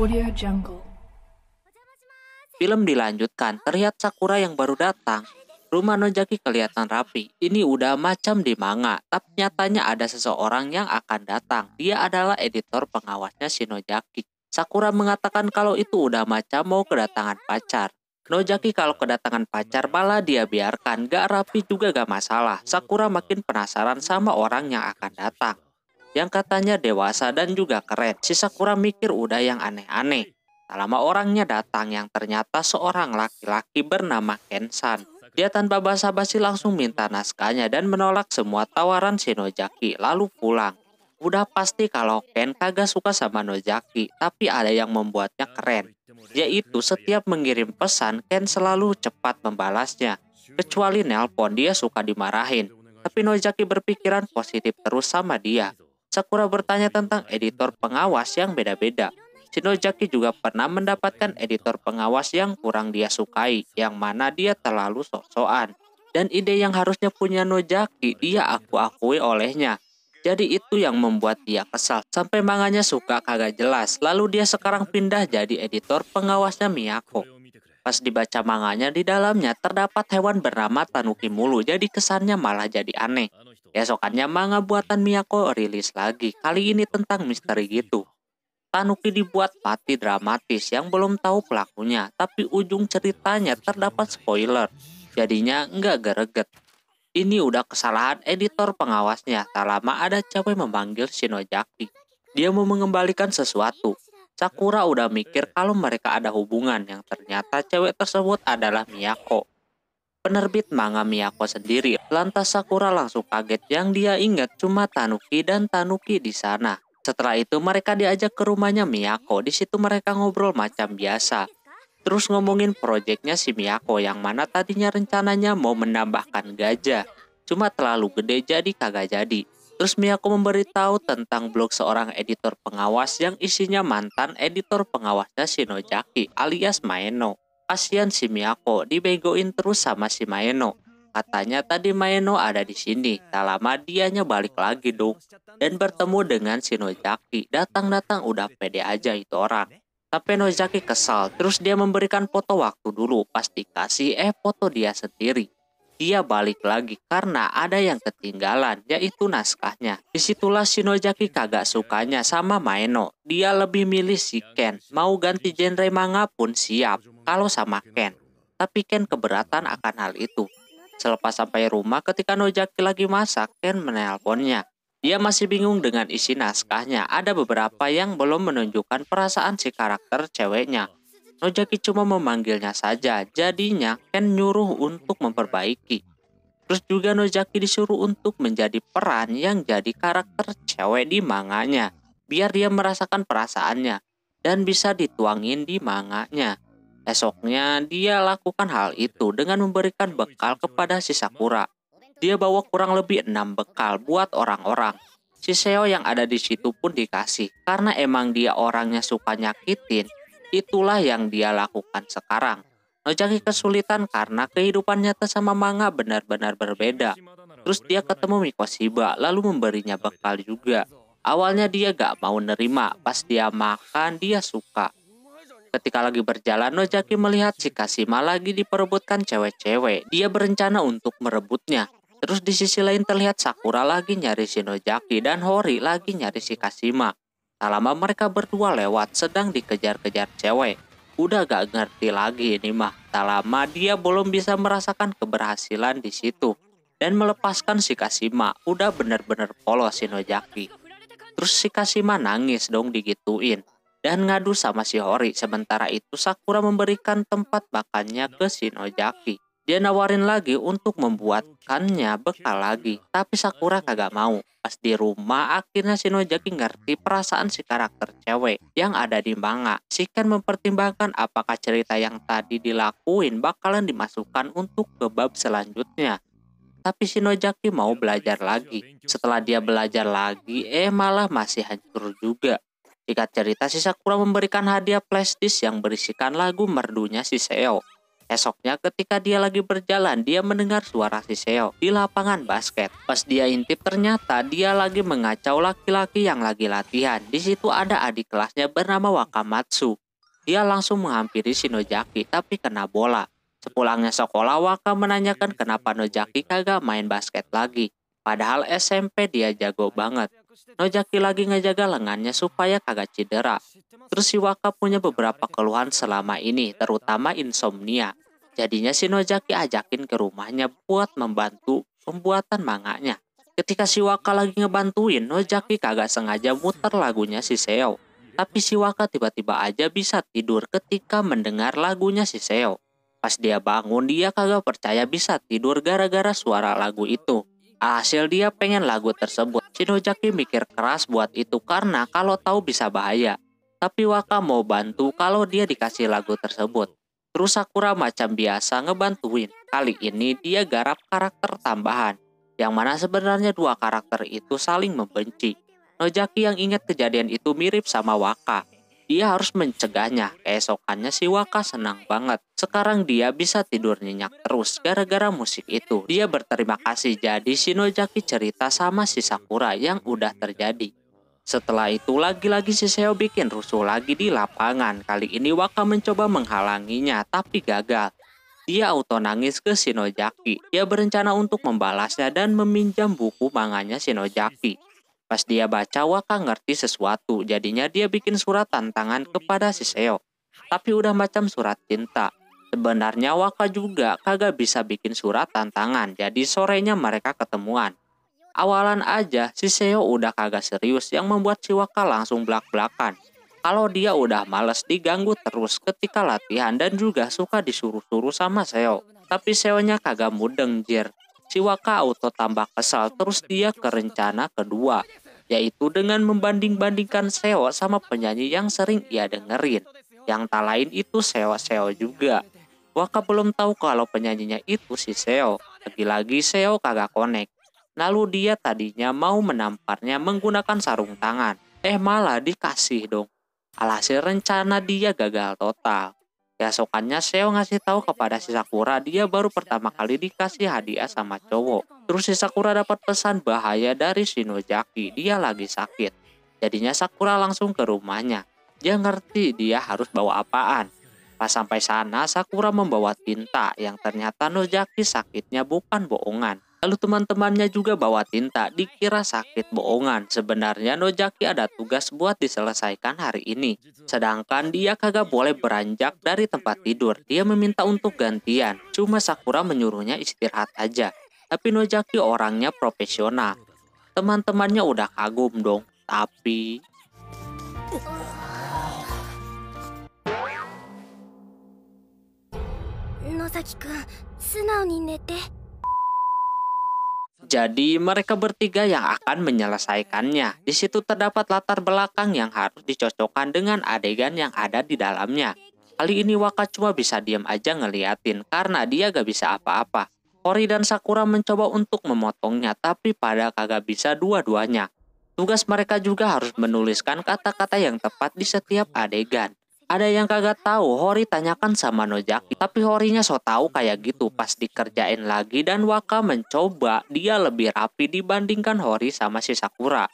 Audio Jungle. Film dilanjutkan, terlihat Sakura yang baru datang. Rumah Nojaki kelihatan rapi. Ini udah macam di manga, tapi nyatanya ada seseorang yang akan datang. Dia adalah editor pengawasnya si Nojaki. Sakura mengatakan kalau itu udah macam mau kedatangan pacar. Nojaki kalau kedatangan pacar malah dia biarkan, gak rapi juga gak masalah. Sakura makin penasaran sama orang yang akan datang, yang katanya dewasa dan juga keren. Si Sakura mikir udah yang aneh-aneh. Tak lama orangnya datang yang ternyata seorang laki-laki bernama Ken-san. Dia tanpa basa-basi langsung minta naskahnya dan menolak semua tawaran si Nojaki lalu pulang. Udah pasti kalau Ken kagak suka sama Nojaki, tapi ada yang membuatnya keren. Yaitu setiap mengirim pesan Ken selalu cepat membalasnya. Kecuali nelpon dia suka dimarahin. Tapi Nojaki berpikiran positif terus sama dia. Sakura bertanya tentang editor pengawas yang beda-beda. Si Nojaki juga pernah mendapatkan editor pengawas yang kurang dia sukai, yang mana dia terlalu sok-sokan. Dan ide yang harusnya punya Nojaki, dia aku-akui olehnya. Jadi itu yang membuat dia kesal, sampai manganya suka kagak jelas. Lalu dia sekarang pindah jadi editor pengawasnya Miyako. Pas dibaca manganya, di dalamnya terdapat hewan bernama Tanuki mulu, jadi kesannya malah jadi aneh. Esokannya manga buatan Miyako rilis lagi, kali ini tentang misteri gitu. Tanuki dibuat mati dramatis yang belum tahu pelakunya, tapi ujung ceritanya terdapat spoiler. Jadinya nggak greget. Ini udah kesalahan editor pengawasnya. Tak lama ada cewek memanggil si Nojaki. Dia mau mengembalikan sesuatu. Sakura udah mikir kalau mereka ada hubungan, yang ternyata cewek tersebut adalah Miyako, penerbit manga Miyako sendiri. Lantas Sakura langsung kaget, yang dia ingat cuma Tanuki dan Tanuki di sana. Setelah itu mereka diajak ke rumahnya Miyako. Di situ mereka ngobrol macam biasa. Terus ngomongin proyeknya si Miyako, yang mana tadinya rencananya mau menambahkan gajah. Cuma terlalu gede jadi kagak jadi. Terus Miyako memberitahu tentang blog seorang editor pengawas yang isinya mantan editor pengawasnya si Nojaki alias Maeno. Kasian si Miyako dibegoin terus sama si Maeno. Katanya tadi Maeno ada di sini. Tak lama dianya balik lagi dong dan bertemu dengan si Nojaki. Datang-datang udah pede aja itu orang. Tapi Nojaki kesal. Terus dia memberikan foto waktu dulu. Pas dikasih foto dia sendiri. Dia balik lagi karena ada yang ketinggalan, yaitu naskahnya. Disitulah si Nojaki kagak sukanya sama Maeno. Dia lebih milih si Ken. Mau ganti genre manga pun siap kalau sama Ken. Tapi Ken keberatan akan hal itu. Selepas sampai rumah, ketika Nojaki lagi masak, Ken menelponnya. Dia masih bingung dengan isi naskahnya. Ada beberapa yang belum menunjukkan perasaan si karakter ceweknya. Nojaki cuma memanggilnya saja. Jadinya Ken nyuruh untuk memperbaiki. Terus juga Nojaki disuruh untuk menjadi peran yang jadi karakter cewek di manganya. Biar dia merasakan perasaannya dan bisa dituangin di manganya. Esoknya dia lakukan hal itu dengan memberikan bekal kepada si Sakura. Dia bawa kurang lebih 6 bekal buat orang-orang. Si Seo yang ada di situ pun dikasih. Karena emang dia orangnya suka nyakitin, itulah yang dia lakukan sekarang. Nojaki kesulitan karena kehidupan nyata sama manga benar-benar berbeda. Terus dia ketemu Mikoshiba lalu memberinya bekal juga. Awalnya dia gak mau nerima, pas dia makan dia suka. Ketika lagi berjalan, Nojaki melihat si Kashima lagi diperebutkan cewek-cewek. Dia berencana untuk merebutnya. Terus di sisi lain terlihat Sakura lagi nyari si Nojaki dan Hori lagi nyari si Kashima. Tak lama mereka berdua lewat sedang dikejar-kejar cewek. Udah gak ngerti lagi ini mah. Tak lama dia belum bisa merasakan keberhasilan di situ dan melepaskan si Kashima. Udah bener-bener polos si Nojaki. Terus si Kashima nangis dong digituin dan ngadu sama si Hori. Sementara itu Sakura memberikan tempat makannya ke si Nojaki. Dia nawarin lagi untuk membuatkannya bekal lagi. Tapi Sakura kagak mau. Pas di rumah akhirnya si Nojaki ngerti perasaan si karakter cewek yang ada di manga. Si Ken mempertimbangkan apakah cerita yang tadi dilakuin bakalan dimasukkan untuk ke bab selanjutnya. Tapi si Nojaki mau belajar lagi. Setelah dia belajar lagi malah masih hancur juga. Singkat cerita, si Sakura memberikan hadiah flashdisk yang berisikan lagu merdunya si Seo. Esoknya ketika dia lagi berjalan, dia mendengar suara si Seo di lapangan basket. Pas dia intip ternyata dia lagi mengacau laki-laki yang lagi latihan. Di situ ada adik kelasnya bernama Wakamatsu. Dia langsung menghampiri si Nojaki tapi kena bola. Sepulangnya sekolah, Waka menanyakan kenapa Nojaki kagak main basket lagi. Padahal SMP dia jago banget. Nojaki lagi ngejaga lengannya supaya kagak cedera. Terus si Waka punya beberapa keluhan selama ini, terutama insomnia. Jadinya si Nojaki ajakin ke rumahnya buat membantu pembuatan manganya. Ketika si Waka lagi ngebantuin, Nojaki kagak sengaja muter lagunya si Seo. Tapi si Waka tiba-tiba aja bisa tidur ketika mendengar lagunya si Seo. Pas dia bangun, dia kagak percaya bisa tidur gara-gara suara lagu itu. Alhasil dia pengen lagu tersebut. Si Nojaki mikir keras buat itu karena kalau tahu bisa bahaya. Tapi Waka mau bantu kalau dia dikasih lagu tersebut. Terus Sakura macam biasa ngebantuin. Kali ini dia garap karakter tambahan. Yang mana sebenarnya dua karakter itu saling membenci. Nojaki yang ingat kejadian itu mirip sama Waka. Dia harus mencegahnya. Keesokannya si Waka senang banget. Sekarang dia bisa tidur nyenyak terus gara-gara musik itu. Dia berterima kasih, jadi si Nojaki cerita sama si Sakura yang udah terjadi. Setelah itu lagi-lagi si Seo bikin rusuh lagi di lapangan. Kali ini Waka mencoba menghalanginya tapi gagal. Dia auto nangis ke si Nojaki. Dia berencana untuk membalasnya dan meminjam buku manganya si Nojaki. Pas dia baca, Waka ngerti sesuatu. Jadinya dia bikin surat tantangan kepada si Seo. Tapi udah macam surat cinta. Sebenarnya Waka juga kagak bisa bikin surat tantangan. Jadi sorenya mereka ketemuan. Awalan aja si Seo udah kagak serius yang membuat si Waka langsung belak-belakan. Kalau dia udah males diganggu terus ketika latihan dan juga suka disuruh-suruh sama Seo. Tapi Seonya kagak mudeng jir. Si Waka auto tambah kesal, terus dia ke rencana kedua. Yaitu dengan membanding-bandingkan Seo sama penyanyi yang sering ia dengerin. Yang tak lain itu Seo-Seo juga. Waka belum tahu kalau penyanyinya itu si Seo. Lagi-lagi Seo kagak connect. Lalu dia tadinya mau menamparnya menggunakan sarung tangan. Malah dikasih dong. Alhasil rencana dia gagal total. Keesokannya Seo ngasih tahu kepada si Sakura dia baru pertama kali dikasih hadiah sama cowok. Terus si Sakura dapat pesan bahaya dari si Nojaki. Dia lagi sakit. Jadinya Sakura langsung ke rumahnya. Dia ngerti dia harus bawa apaan. Pas sampai sana Sakura membawa tinta yang ternyata Nojaki sakitnya bukan bohongan. Lalu teman-temannya juga bawa tinta, dikira sakit bohongan. Sebenarnya Nojaki ada tugas buat diselesaikan hari ini. Sedangkan dia kagak boleh beranjak dari tempat tidur. Dia meminta untuk gantian. Cuma Sakura menyuruhnya istirahat aja. Tapi Nojaki orangnya profesional. Teman-temannya udah kagum dong. Tapi Nozaki-kun, 素直に寝て。 jadi mereka bertiga yang akan menyelesaikannya. Di situ terdapat latar belakang yang harus dicocokkan dengan adegan yang ada di dalamnya. Kali ini Waka cuma bisa diam aja ngeliatin karena dia gak bisa apa-apa. Hori dan Sakura mencoba untuk memotongnya tapi pada kagak bisa dua-duanya. Tugas mereka juga harus menuliskan kata-kata yang tepat di setiap adegan. Ada yang kagak tahu, Hori tanyakan sama Nojaki. Tapi Horinya so tahu kayak gitu pas dikerjain lagi dan Waka mencoba dia lebih rapi dibandingkan Hori sama si Sakura.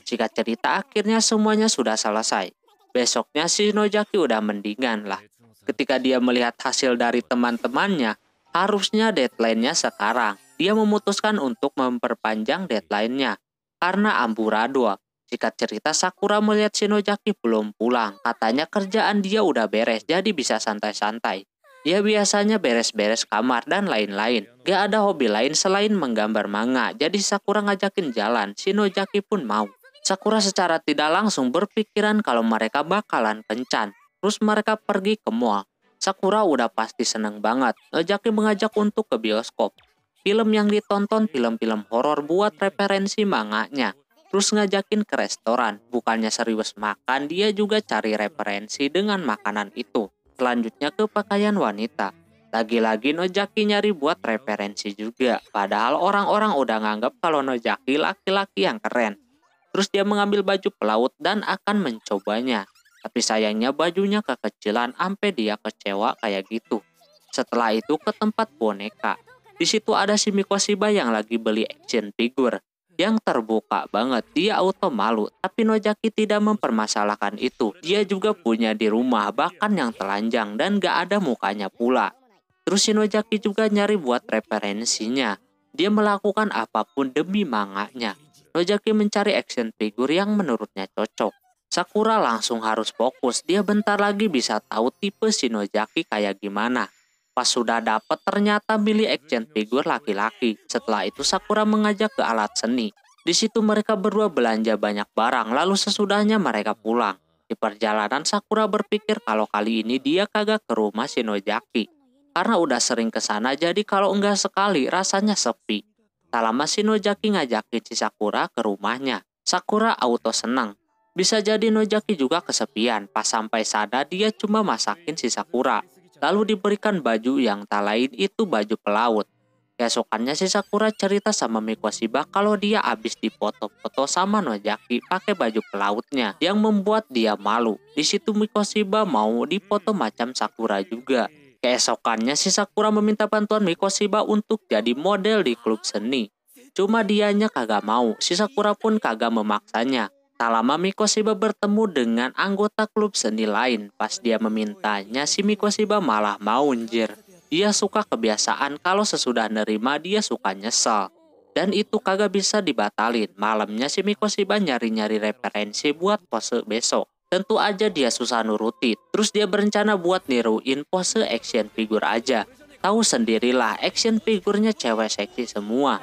Singkat cerita akhirnya semuanya sudah selesai. Besoknya si Nojaki udah mendingan lah. Ketika dia melihat hasil dari teman-temannya, harusnya deadline-nya sekarang. Dia memutuskan untuk memperpanjang deadline-nya karena amburadul. Singkat cerita Sakura melihat si Nojaki belum pulang. Katanya kerjaan dia udah beres jadi bisa santai-santai. Dia biasanya beres-beres kamar dan lain-lain. Gak ada hobi lain selain menggambar manga. Jadi Sakura ngajakin jalan. Si Nojaki pun mau. Sakura secara tidak langsung berpikiran kalau mereka bakalan kencan. Terus mereka pergi ke mall. Sakura udah pasti seneng banget. Nojaki mengajak untuk ke bioskop. Film yang ditonton film-film horor buat referensi manganya. Terus ngajakin ke restoran, bukannya serius makan, dia juga cari referensi dengan makanan itu. Selanjutnya ke pakaian wanita. Lagi-lagi Nojaki nyari buat referensi juga. Padahal orang-orang udah nganggap kalau Nojaki laki-laki yang keren. Terus dia mengambil baju pelaut dan akan mencobanya. Tapi sayangnya bajunya kekecilan sampai dia kecewa kayak gitu. Setelah itu ke tempat boneka. Di situ ada si Mikoshiba yang lagi beli action figure. Yang terbuka banget, dia auto malu. Tapi Nojaki tidak mempermasalahkan itu. Dia juga punya di rumah, bahkan yang telanjang dan gak ada mukanya pula. Terus si Nojaki juga nyari buat referensinya. Dia melakukan apapun demi manganya. Nojaki mencari action figure yang menurutnya cocok. Sakura langsung harus fokus, dia bentar lagi bisa tahu tipe si Nojaki kayak gimana. Pas sudah dapet ternyata milih action figure laki-laki. Setelah itu Sakura mengajak ke alat seni. Di situ mereka berdua belanja banyak barang, lalu sesudahnya mereka pulang. Di perjalanan Sakura berpikir kalau kali ini dia kagak ke rumah si Nojaki. Karena udah sering ke sana, jadi kalau enggak sekali rasanya sepi. Tak lama si Nojaki ngajakin si Sakura ke rumahnya. Sakura auto senang. Bisa jadi Nojaki juga kesepian. Pas sampai sana dia cuma masakin si Sakura. Lalu diberikan baju yang tak lain itu baju pelaut. Keesokannya si Sakura cerita sama Mikoshiba kalau dia habis dipoto-foto sama Nojaki pakai baju pelautnya yang membuat dia malu. Di situ Mikoshiba mau dipoto macam Sakura juga. Keesokannya si Sakura meminta bantuan Mikoshiba untuk jadi model di klub seni. Cuma dianya kagak mau, si Sakura pun kagak memaksanya. Tak lama Mikoshiba bertemu dengan anggota klub seni lain. Pas dia memintanya, si Mikoshiba malah mau anjir. Dia suka kebiasaan kalau sesudah nerima dia suka nyesel. Dan itu kagak bisa dibatalin. Malamnya si Mikoshiba nyari-nyari referensi buat pose besok. Tentu aja dia susah nurutin. Terus dia berencana buat niruin pose action figure aja. Tahu sendirilah action figurnya cewek seksi semua.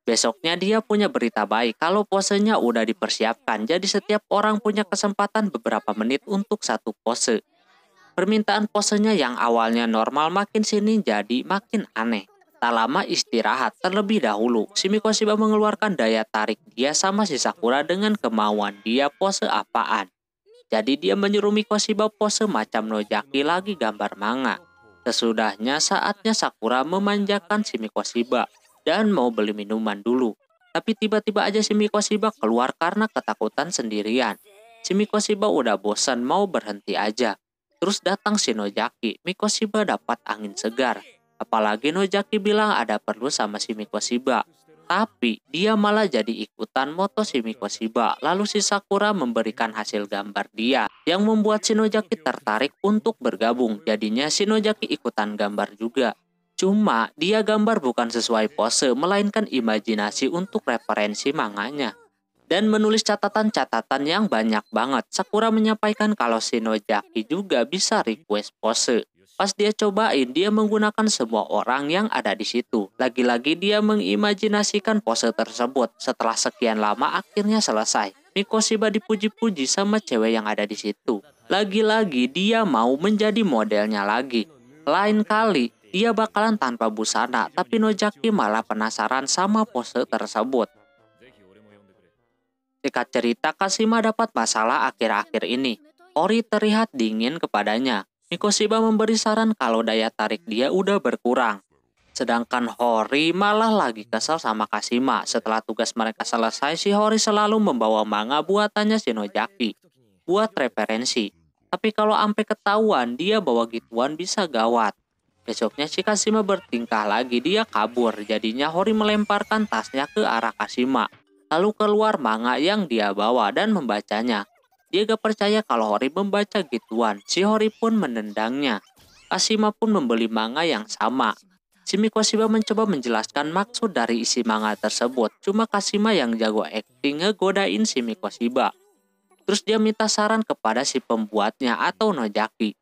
Besoknya dia punya berita baik kalau posenya udah dipersiapkan. Jadi setiap orang punya kesempatan beberapa menit untuk satu pose. Permintaan posenya yang awalnya normal makin sini jadi makin aneh. Tak lama istirahat terlebih dahulu. Si Mikoshiba mengeluarkan daya tarik dia sama si Sakura dengan kemauan dia pose apaan. Jadi dia menyuruh Mikoshiba pose macam Nojaki lagi gambar manga. Sesudahnya saatnya Sakura memanjakan si Mikoshiba dan mau beli minuman dulu. Tapi tiba-tiba aja si Mikoshiba keluar karena ketakutan sendirian. Si Mikoshiba udah bosan mau berhenti aja. Terus datang si Nojaki, Mikoshiba dapat angin segar. Apalagi Nojaki bilang ada perlu sama si Mikoshiba. Tapi dia malah jadi ikutan moto si Mikoshiba. Lalu si Sakura memberikan hasil gambar dia yang membuat si Nojaki tertarik untuk bergabung. Jadinya si Nojaki ikutan gambar juga. Cuma dia gambar bukan sesuai pose, melainkan imajinasi untuk referensi manganya. Dan menulis catatan-catatan yang banyak banget. Sakura menyampaikan kalau si Nojaki juga bisa request pose. Pas dia cobain, dia menggunakan semua orang yang ada di situ. Lagi-lagi dia mengimajinasikan pose tersebut. Setelah sekian lama akhirnya selesai. Mikoshiba dipuji-puji sama cewek yang ada di situ. Lagi-lagi dia mau menjadi modelnya lagi. Lain kali dia bakalan tanpa busana, tapi Nojaki malah penasaran sama pose tersebut. Singkat cerita, Kashima dapat masalah akhir-akhir ini. Hori terlihat dingin kepadanya. Mikoshiba memberi saran kalau daya tarik dia udah berkurang. Sedangkan Hori malah lagi kesal sama Kashima. Setelah tugas mereka selesai, si Hori selalu membawa manga buatannya si Nojaki buat referensi. Tapi kalau ampe ketahuan dia bawa gituan bisa gawat. Besoknya si Kashima bertingkah lagi, dia kabur. Jadinya Hori melemparkan tasnya ke arah Kashima. Lalu keluar manga yang dia bawa dan membacanya. Dia gak percaya kalau Hori membaca gituan. Si Hori pun menendangnya. Kashima pun membeli manga yang sama. Si Mikoshiba mencoba menjelaskan maksud dari isi manga tersebut. Cuma Kashima yang jago acting ngegodain si Mikoshiba. Terus dia minta saran kepada si pembuatnya atau Nojaki.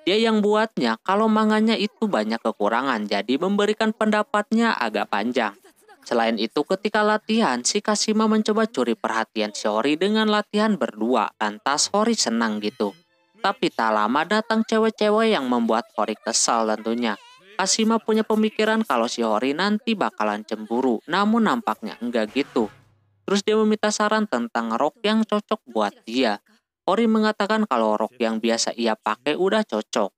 Dia yang buatnya kalau manganya itu banyak kekurangan. Jadi memberikan pendapatnya agak panjang. Selain itu ketika latihan, si Kashima mencoba curi perhatian si Hori dengan latihan berdua. Lantas Hori senang gitu. Tapi tak lama datang cewek-cewek yang membuat Hori kesal tentunya. Kashima punya pemikiran kalau si Hori nanti bakalan cemburu. Namun nampaknya enggak gitu. Terus dia meminta saran tentang rok yang cocok buat dia. Hori mengatakan kalau rok yang biasa ia pakai udah cocok.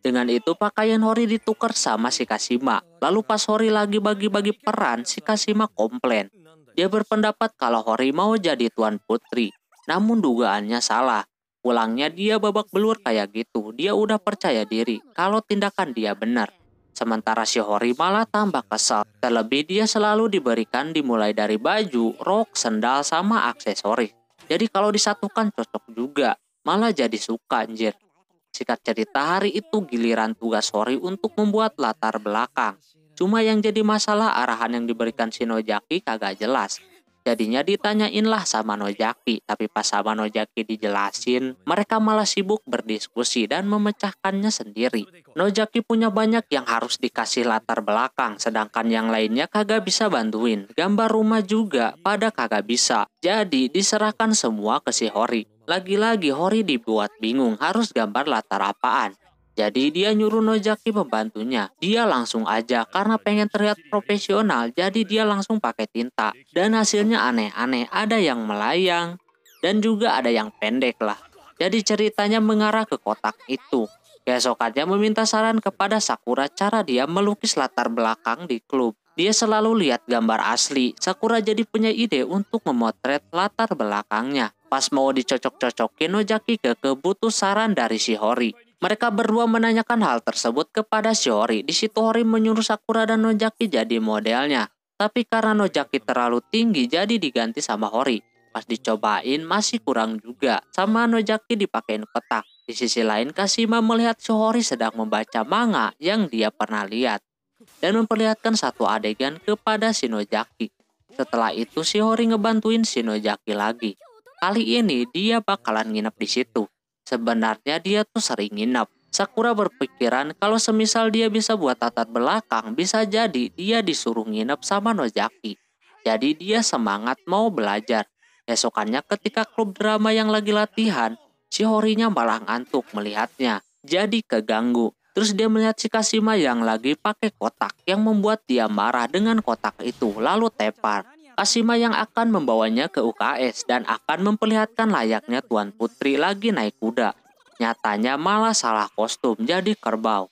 Dengan itu pakaian Hori ditukar sama si Kashima. Lalu pas Hori lagi bagi-bagi peran, si Kashima komplain. Dia berpendapat kalau Hori mau jadi tuan putri. Namun dugaannya salah. Pulangnya dia babak belur kayak gitu. Dia udah percaya diri kalau tindakan dia benar. Sementara si Hori malah tambah kesal. Terlebih dia selalu diberikan dimulai dari baju, rok, sendal, sama aksesoris. Jadi kalau disatukan cocok juga. Malah jadi suka anjir. Singkat cerita, hari itu giliran tugas Hori untuk membuat latar belakang. Cuma yang jadi masalah arahan yang diberikan si Nojaki kagak jelas. Jadinya ditanyain lah sama Nojaki, tapi pas sama Nojaki dijelasin, mereka malah sibuk berdiskusi dan memecahkannya sendiri. Nojaki punya banyak yang harus dikasih latar belakang, sedangkan yang lainnya kagak bisa bantuin. Gambar rumah juga pada kagak bisa, jadi diserahkan semua ke si Hori. Lagi-lagi Hori dibuat bingung harus gambar latar apaan. Jadi dia nyuruh Nojaki membantunya. Dia langsung aja karena pengen terlihat profesional, jadi dia langsung pakai tinta. Dan hasilnya aneh-aneh, ada yang melayang dan juga ada yang pendek lah. Jadi ceritanya mengarah ke kotak itu. Keesokannya meminta saran kepada Sakura cara dia melukis latar belakang di klub. Dia selalu lihat gambar asli. Sakura jadi punya ide untuk memotret latar belakangnya. Pas mau dicocok-cocokin, Nojaki butuh saran dari si Hori. Mereka berdua menanyakan hal tersebut kepada si Hori. Di situ Hori menyuruh Sakura dan Nojaki jadi modelnya. Tapi karena Nojaki terlalu tinggi jadi diganti sama Hori. Pas dicobain masih kurang juga. Sama Nojaki dipakein kotak. Di sisi lain Kashima melihat si Hori sedang membaca manga yang dia pernah lihat. Dan memperlihatkan satu adegan kepada si Nojaki. Setelah itu si Hori ngebantuin si Nojaki lagi. Kali ini dia bakalan nginep di situ. Sebenarnya dia tuh sering nginep. Sakura berpikiran kalau semisal dia bisa buat latar belakang, bisa jadi dia disuruh nginep sama Nojaki. Jadi dia semangat mau belajar. Esokannya ketika klub drama yang lagi latihan, si Horinya malah ngantuk melihatnya. Jadi keganggu. Terus dia melihat si Kashima yang lagi pakai kotak yang membuat dia marah dengan kotak itu lalu tepar. Kashima yang akan membawanya ke UKS dan akan memperlihatkan layaknya Tuan Putri lagi naik kuda. Nyatanya malah salah kostum jadi kerbau.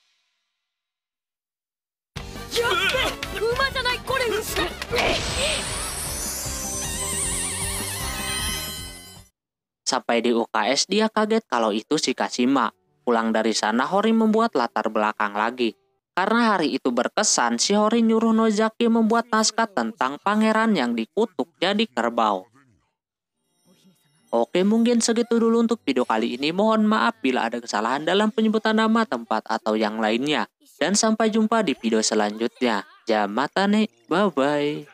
Sampai di UKS dia kaget kalau itu si Kashima. Pulang dari sana Hori membuat latar belakang lagi. Karena hari itu berkesan, si Hori nyuruh Nojaki membuat naskah tentang pangeran yang dikutuk jadi kerbau. Oke, mungkin segitu dulu untuk video kali ini. Mohon maaf bila ada kesalahan dalam penyebutan nama, tempat, atau yang lainnya. Dan sampai jumpa di video selanjutnya. Jamatane, bye-bye.